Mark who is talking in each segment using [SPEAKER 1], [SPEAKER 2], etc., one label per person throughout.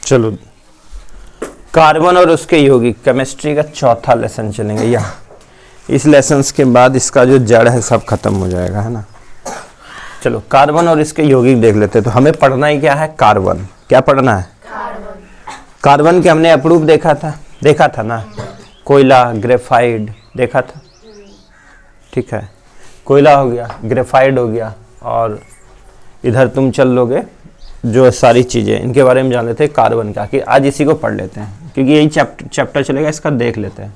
[SPEAKER 1] चलो कार्बन और उसके यौगिक केमिस्ट्री का चौथा लेसन चलेंगे। यहाँ इस लेसन के बाद इसका जो जड़ है सब खत्म हो जाएगा, है ना। चलो कार्बन और इसके यौगिक देख लेते हैं। तो हमें पढ़ना ही क्या है, कार्बन। क्या पढ़ना है, कार्बन के हमने अप्रूव देखा था ना, कोयला, ग्रेफाइट देखा था, ठीक है। कोयला हो गया, ग्रेफाइट हो गया, और इधर तुम चल लोगे जो सारी चीज़ें इनके बारे में जान लेते हैं। कार्बन का कि आज इसी को पढ़ लेते हैं क्योंकि यही चैप्टर चलेगा, इसका देख लेते हैं।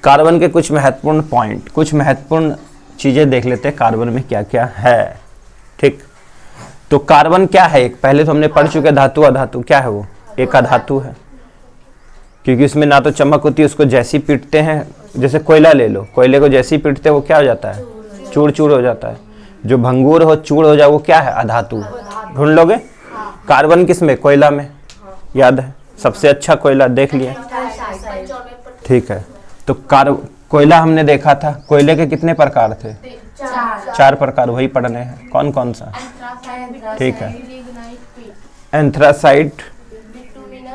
[SPEAKER 1] कार्बन के कुछ महत्वपूर्ण पॉइंट, कुछ महत्वपूर्ण चीज़ें देख लेते हैं कार्बन में क्या क्या है, ठीक। तो कार्बन क्या है, एक पहले तो हमने पढ़ चुके धातु अधातु। क्या है वो, एक अधातु है क्योंकि उसमें ना तो चमक होती है, उसको जैसी पीटते हैं, जैसे कोयला ले लो, कोयले को जैसी पीटते हैं वो क्या हो जाता है, चूर चूर हो जाता है। जो भंगूर हो, चूर हो जाए, वो क्या है, अधातु। ढूंढ लोगे कार्बन किस में, कोयला में, याद है सबसे अच्छा कोयला देख लिया, ठीक है। तो कोयला हमने देखा था, कोयले के कितने प्रकार थे, 4 प्रकार, वही पढ़ने हैं। कौन कौन सा, ठीक है, एंथ्रासाइट,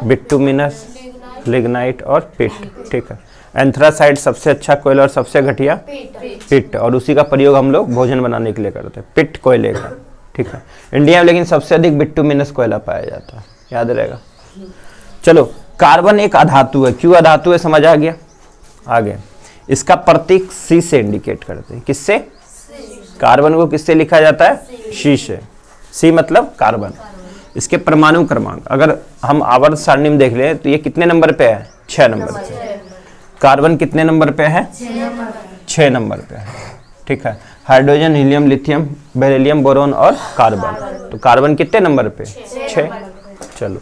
[SPEAKER 1] बिटुमिनस, लिग्नाइट और पिट, ठीक है। एंथ्रासाइट सबसे अच्छा कोयला और सबसे घटिया पिट, और उसी का प्रयोग हम लोग भोजन बनाने के लिए करते हैं, पिट कोयले का, ठीक है। इंडिया में लेकिन सबसे अधिक बिटुमिनस कोयला पाया जाता है, याद रहेगा। चलो कार्बन एक अधातु है, क्यों अधातु है समझ आ गया। आगे इसका प्रतीक सी से इंडिकेट करते हैं, किससे, कार्बन को किससे लिखा जाता है, सी से। सी मतलब कार्बन। इसके परमाणु क्रमांक अगर हम आवर्त सारणी में देख ले तो ये कितने नंबर पे है, 6 नंबर पे। कार्बन कितने नंबर पे है, 6 नंबर पे है, ठीक है। Hydrogen, helium, lithium, beryllium, boron और कार्बन। तो कार्बन कितने नंबर पे, 6। चलो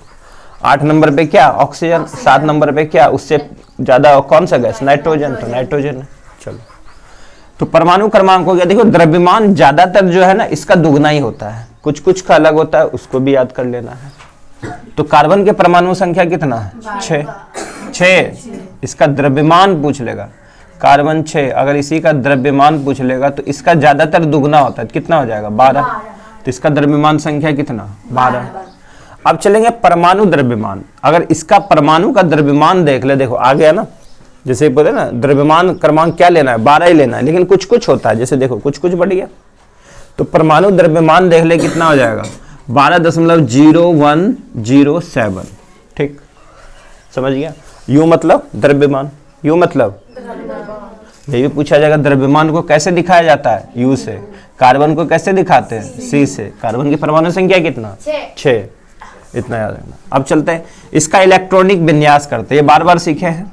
[SPEAKER 1] 8 नंबर पे क्या, ऑक्सीजन। 7 नंबर पे क्या, उससे ज्यादा कौन सा गैस, नाइट्रोजन। तो नाइट्रोजन है। चलो तो परमाणु क्रमांक हो गया। देखो द्रव्यमान ज्यादातर जो है ना इसका दुगना ही होता है, कुछ कुछ का अलग होता है, उसको भी याद कर लेना है। तो कार्बन के परमाणु संख्या कितना है, 6। इसका द्रव्यमान पूछ लेगा, कार्बन 6। अगर इसी का द्रव्यमान पूछ लेगा तो इसका ज्यादातर दुगना होता है, कितना हो जाएगा, 12। तो इसका द्रव्यमान संख्या कितना, 12। अब चलेंगे परमाणु द्रव्यमान। अगर इसका परमाणु का द्रव्यमान देख ले, देखो आ गया ना, जैसे बोले ना द्रव्यमान क्रमांक क्या लेना है, 12 ही लेना है, लेकिन कुछ कुछ होता है, जैसे देखो कुछ कुछ बढ़ गया। तो परमाणु द्रव्यमान देख ले कितना हो जाएगा, 12.0107, ठीक, समझ गया। यू मतलब द्रव्यमान, यू मतलब ये भी पूछा जाएगा द्रव्यमान को कैसे दिखाया जाता है, यू से। कार्बन को कैसे दिखाते हैं, सी से। कार्बन की परमाणु संख्या कितना, 6। इतना याद रखना। अब चलते हैं इसका इलेक्ट्रॉनिक विन्यास करते हैं, ये बार बार सीखे हैं।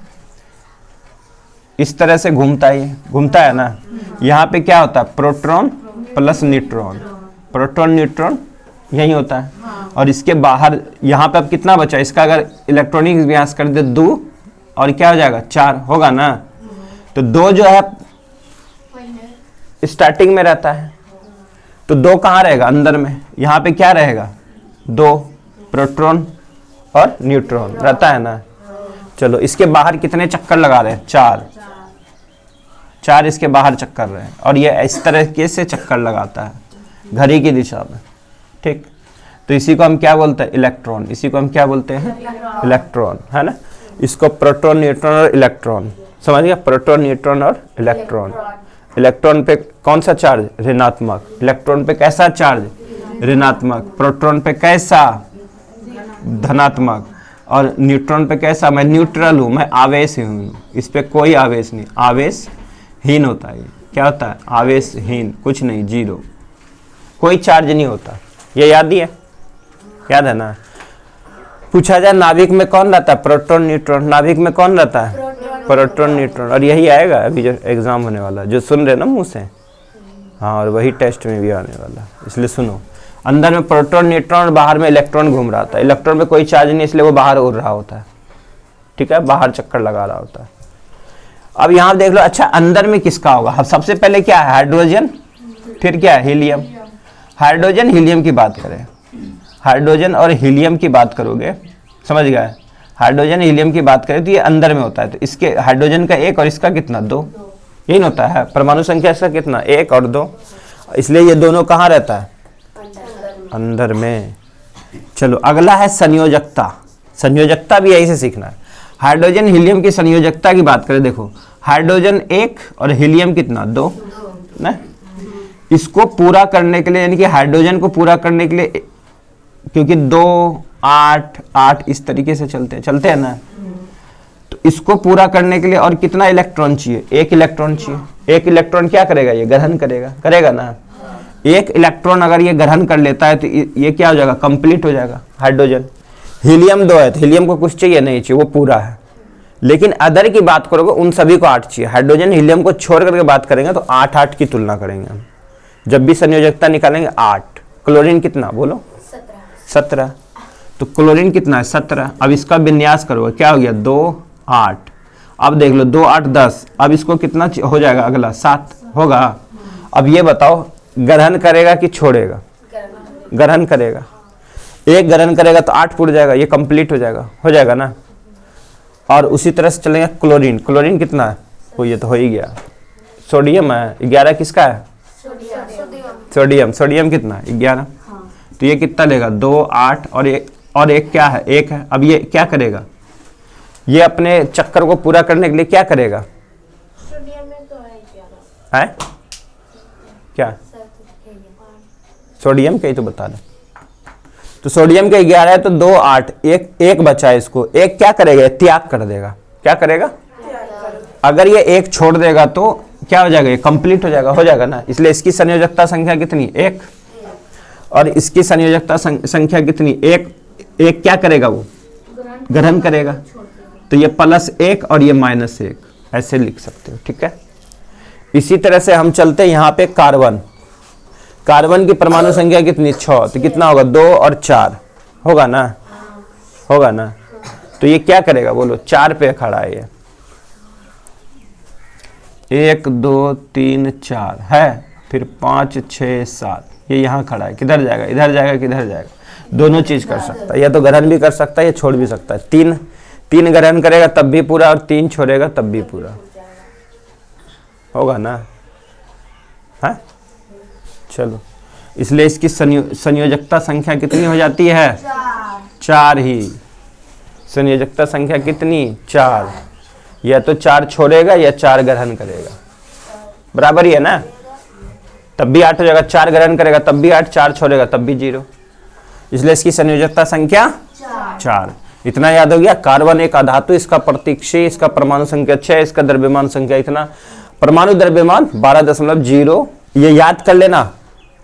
[SPEAKER 1] इस तरह से घूमता है ना, यहाँ पे क्या होता है, proton plus neutron, proton neutron यही होता है। और इसके बाहर यहाँ पे अब कितना बचा, इसका अगर इलेक्ट्रॉनिक विन्यास कर दे 2 और क्या हो जाएगा, 4 होगा ना। तो 2 जो है स्टार्टिंग में रहता है, तो 2 कहाँ रहेगा, अंदर में। यहाँ पे क्या रहेगा, 2 प्रोटॉन और न्यूट्रॉन रहता है ना। चलो इसके बाहर कितने चक्कर लगा रहे हैं, 4 इसके बाहर चक्कर रहे हैं, और ये इस तरह से चक्कर लगाता है घड़ी की दिशा में, ठीक। तो इसी को हम क्या बोलते हैं, इलेक्ट्रॉन। इसी को हम क्या बोलते हैं, इलेक्ट्रॉन, है ना। इसको प्रोटॉन, न्यूट्रॉन और इलेक्ट्रॉन, समझ गया, प्रोटॉन, न्यूट्रॉन और इलेक्ट्रॉन। इलेक्ट्रॉन पे कौन सा चार्ज, ऋणात्मक। इलेक्ट्रॉन पे कैसा चार्ज, ऋणात्मक। प्रोटॉन पे कैसा, धनात्मक। और न्यूट्रॉन पे कैसा, मैं न्यूट्रल हूं, मैं आवेश हूँ, इस पे कोई आवेश नहीं, आवेशहीन होता है। क्या होता है, आवेशहीन, कुछ नहीं, 0, कोई चार्ज नहीं होता। ये याद ही है, याद है ना। पूछा जाए नाभिक में कौन रहता है, प्रोटॉन, न्यूट्रॉन। नाभिक में कौन रहता है, प्रोटॉन, न्यूट्रॉन। और यही आएगा अभी जो एग्जाम होने वाला, जो सुन रहे ना मुंह से, हाँ, और वही टेस्ट में भी आने वाला, इसलिए सुनो। अंदर में प्रोटॉन, न्यूट्रॉन, बाहर में इलेक्ट्रॉन घूम रहा था। इलेक्ट्रॉन पे कोई चार्ज नहीं, इसलिए वो बाहर उड़ रहा होता है, ठीक है, बाहर चक्कर लगा रहा होता है। अब यहाँ देख लो, अच्छा अंदर में किसका होगा। सबसे पहले क्या है, हाइड्रोजन, फिर क्या है, हीलियम। हाइड्रोजन हीलियम की बात करें, हाइड्रोजन और हीलियम की बात करोगे, समझ गए, हाइड्रोजन हीलियम की बात करें तो ये अंदर में होता है। तो इसके हाइड्रोजन का 1 और इसका कितना, 2, यही होता है। परमाणु संख्या इसका कितना, 1 और 2, इसलिए ये दोनों कहाँ रहता है, अंदर में। चलो अगला है संयोजकता। संयोजकता भी यही से सीखना है। हाइड्रोजन हीलियम की संयोजकता की बात करें, देखो हाइड्रोजन 1 और हीलियम कितना 2 ना। इसको पूरा करने के लिए यानी कि हाइड्रोजन को पूरा करने के लिए, क्योंकि 2 8 8 इस तरीके से चलते हैं ना, तो इसको पूरा करने के लिए और कितना इलेक्ट्रॉन चाहिए, 1 इलेक्ट्रॉन चाहिए। 1 इलेक्ट्रॉन क्या करेगा, ये ग्रहण करेगा ना। 1 इलेक्ट्रॉन अगर ये ग्रहण कर लेता है तो ये क्या हो जाएगा, कंप्लीट हो जाएगा हाइड्रोजन। हीलियम 2 है तो हीलियम को कुछ चाहिए नहीं चाहिए, वो पूरा है। लेकिन अदर की बात करोगे उन सभी को 8 चाहिए। हाइड्रोजन हीलियम को छोड़ करके बात करेंगे तो 8 8 की तुलना करेंगे हम जब भी संयोजकता निकालेंगे। 8 क्लोरीन कितना बोलो 17, तो क्लोरीन कितना है 17। अब इसका विन्यास करोगे क्या हो गया 2 8। अब देख लो 2 8 10, अब इसको कितना हो जाएगा अगला 7 होगा। अब ये बताओ ग्रहण करेगा कि छोड़ेगा, ग्रहण करेगा। 1 ग्रहण करेगा तो 8 पूरा जाएगा, ये कंप्लीट हो जाएगा ना। और उसी तरह से चलेंगे क्लोरीन कितना है, वो ये तो हो ही गया। सोडियम है 11, किसका है सोडियम कितना 11, तो ये कितना लेगा 2 8 और एक क्या है 1 है। अब ये क्या करेगा, ये अपने चक्कर को पूरा करने के लिए क्या करेगा, है क्या सोडियम का ही तो बता रहे। तो सोडियम के 11 है तो 2 8 एक बचा है, इसको 1 क्या करेगा, त्याग कर देगा। क्या करेगा, अगर ये 1 छोड़ देगा तो क्या हो जाएगा, ये कंप्लीट हो जाएगा ना। इसलिए इसकी संयोजकता संख्या कितनी 1, और इसकी संयोजकता संख्या कितनी 1 क्या करेगा, वो ग्रहण करेगा। तो ये +1 और ये -1 ऐसे लिख सकते हो, ठीक है। इसी तरह से हम चलते हैं यहाँ पे कार्बन की परमाणु संख्या कितनी 6, तो कितना होगा 2 और 4 होगा ना। तो ये क्या करेगा बोलो, 4 पे खड़ा है ये, 1 2 3 4 है, फिर 5 6 7 ये यहाँ खड़ा है। किधर जाएगा, इधर जाएगा किधर जाएगा, दोनों चीज कर सकता है। या तो ग्रहण भी कर सकता है या छोड़ भी सकता है। 3 ग्रहण करेगा तब भी पूरा और 3 छोड़ेगा तब भी पूरा होगा ना, है। चलो, इसलिए इसकी संयोजकता संख्या कितनी हो जाती है 4 ही। संयोजकता संख्या कितनी 4, या तो 4 छोड़ेगा या 4 ग्रहण करेगा, बराबर ही है ना। तब भी 8 हो जाएगा, 4 ग्रहण करेगा तब भी 8, 4 छोड़ेगा तब भी 0। इसलिए इसकी संयोजकता संख्या 4। इतना याद हो गया। कार्बन एक अधातु, इसका प्रतीक C, इसका परमाणु संख्या 6, इसका द्रव्यमान संख्या इतना, परमाणु द्रव्यमान 12.0, ये याद कर लेना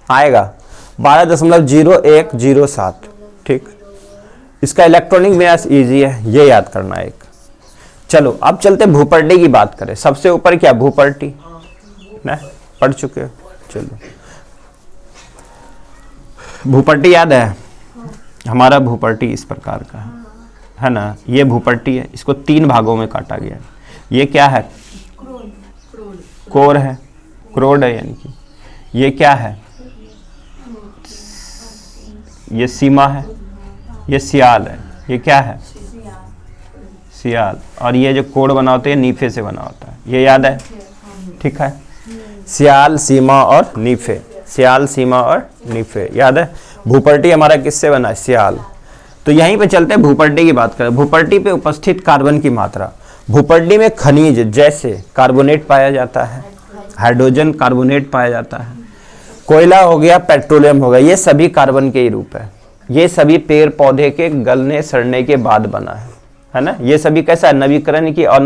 [SPEAKER 1] आएगा 12.0107, ठीक। इसका इलेक्ट्रॉनिक विन्यास इजी है, ये याद करना एक। चलो अब चलते भूपर्टी की बात करें। सबसे ऊपर क्या भूपर्टी ना, पढ़ चुके हो। चलो भूपर्टी याद है, हमारा भूपर्टी इस प्रकार का है ना। ये भूपर्टी है, इसको 3 भागों में काटा गया है। ये क्या है, कोर है, क्रोड है, यानी कि ये क्या है, ये सीमा है, ये सियाल है, ये क्या है सियाल, और ये जो कोड बना होता है ये नीफे से बना होता है, ये याद है, ठीक है। सियाल, सीमा और नीफे, सियाल, सीमा और नीफे याद है। भूपर्टी हमारा किससे बना है, सियाल। तो यहीं पे चलते हैं भूपर्टी की बात करें। भूपर्टी पे उपस्थित कार्बन की मात्रा। भूपर्टी में खनिज जैसे कार्बोनेट पाया जाता है, हाइड्रोजन कार्बोनेट पाया जाता है, कोयला हो गया, पेट्रोलियम हो गया, ये सभी कार्बन के ही रूप है। ये सभी पेड़ पौधे के गलने सड़ने के बाद बना है ना। ये सभी कैसा है, नवीकरण की और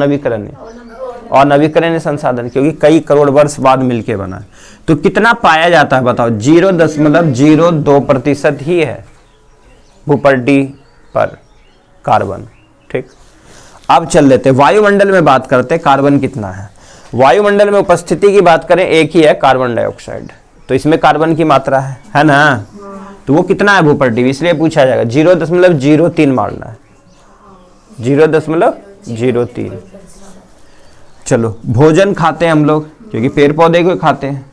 [SPEAKER 1] नवीकरणीय संसाधन, क्योंकि कई करोड़ वर्ष बाद मिलके बना है। तो कितना पाया जाता है बताओ, 0.02% ही है भूपर्टी पर कार्बन, ठीक। अब चल लेते वायुमंडल में बात करते, कार्बन कितना है। वायुमंडल में उपस्थिति की बात करें, एक ही है कार्बन डाइऑक्साइड, तो इसमें कार्बन की मात्रा है ना। तो वो कितना है भूपर्टी, इसलिए पूछा जाएगा 0.03 मारना है, 0.03। चलो भोजन खाते हैं हम लोग, क्योंकि पेड़ पौधे को खाते हैं।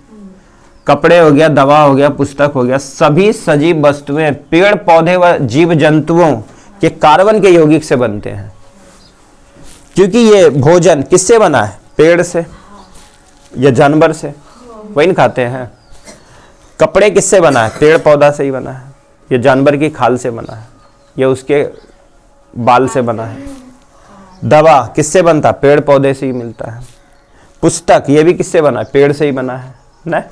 [SPEAKER 1] कपड़े हो गया, दवा हो गया, पुस्तक हो गया, सभी सजीव वस्तुएं पेड़ पौधे व जीव जंतुओं के कार्बन के यौगिक से बनते हैं। क्योंकि ये भोजन किससे बना है, पेड़ से या जानवर से, वही न खाते हैं। कपड़े किससे बना है, पेड़ पौधा से ही बना है। ये जानवर की खाल से बना है, ये उसके बाल से बना है। दवा किससे बनता है? पेड़ पौधे से ही मिलता है। पुस्तक ये भी किससे बना है? पेड़ से ही बना है ना।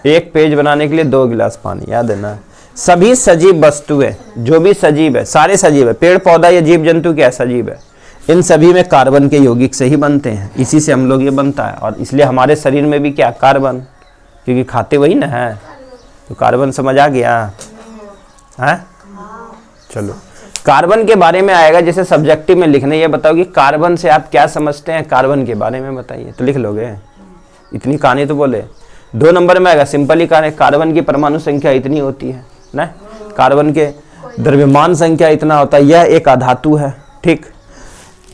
[SPEAKER 1] एक पेज बनाने के लिए 2 गिलास पानी, याद है ना। सभी सजीव वस्तुएं, जो भी सजीव है, सारे सजीव है, पेड़ पौधा या जीव जंतु क्या है? सजीव है। इन सभी में कार्बन के यौगिक से ही बनते हैं, इसी से हम लोग ये बनता है। और इसलिए हमारे शरीर में भी क्या? कार्बन, क्योंकि खाते वही ना है, तो कार्बन समझ आ गया है। चलो कार्बन के बारे में आएगा, जैसे सब्जेक्टिव में लिखने, ये बताओ कि कार्बन से आप क्या समझते हैं, कार्बन के बारे में बताइए, तो लिख लोगे। इतनी कहानी तो बोले। 2 नंबर में आएगा, सिंपल ही कहानी, कार्बन की परमाणु संख्या इतनी होती है ना, कार्बन के द्रव्यमान संख्या इतना होता है, यह एक अधातु है, ठीक।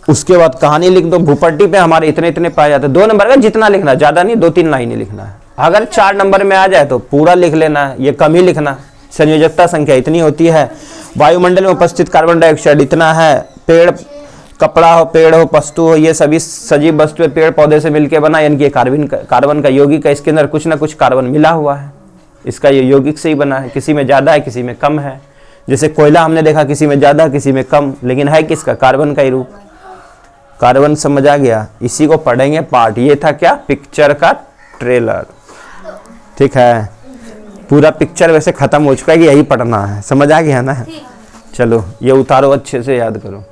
[SPEAKER 1] उसके बाद कहानी लिख दो, भूपट्टी पे हमारे इतने इतने पाए जाते हैं। 2 नंबर का जितना लिखना, ज्यादा नहीं, 2-3 लाइन ही लिखना है। अगर 4 नंबर में आ जाए तो पूरा लिख लेना है, ये कम ही लिखना। संयोजकता संख्या इतनी होती है, वायुमंडल में उपस्थित कार्बन डाइऑक्साइड इतना है, पेड़ कपड़ा हो, पेड़ हो, वस्तु हो, ये सभी सजीव वस्तुएं पेड़ पौधे से मिलकर बना, यानी कि कार्बन का यौगिक है, इसके अंदर कुछ ना कुछ कार्बन मिला हुआ है, इसका ये यौगिक से ही बना है। किसी में ज्यादा है, किसी में कम है। जैसे कोयला हमने देखा, किसी में ज्यादा, किसी में कम, लेकिन है किसका? कार्बन का ही रूप। कार्बन समझ आ गया। इसी को पढ़ेंगे पार्ट। ये था क्या? पिक्चर का ट्रेलर, ठीक है। पूरा पिक्चर वैसे खत्म हो चुका है कि यही पढ़ना है, समझ आ गया ना। चलो ये उतारो, अच्छे से याद करो।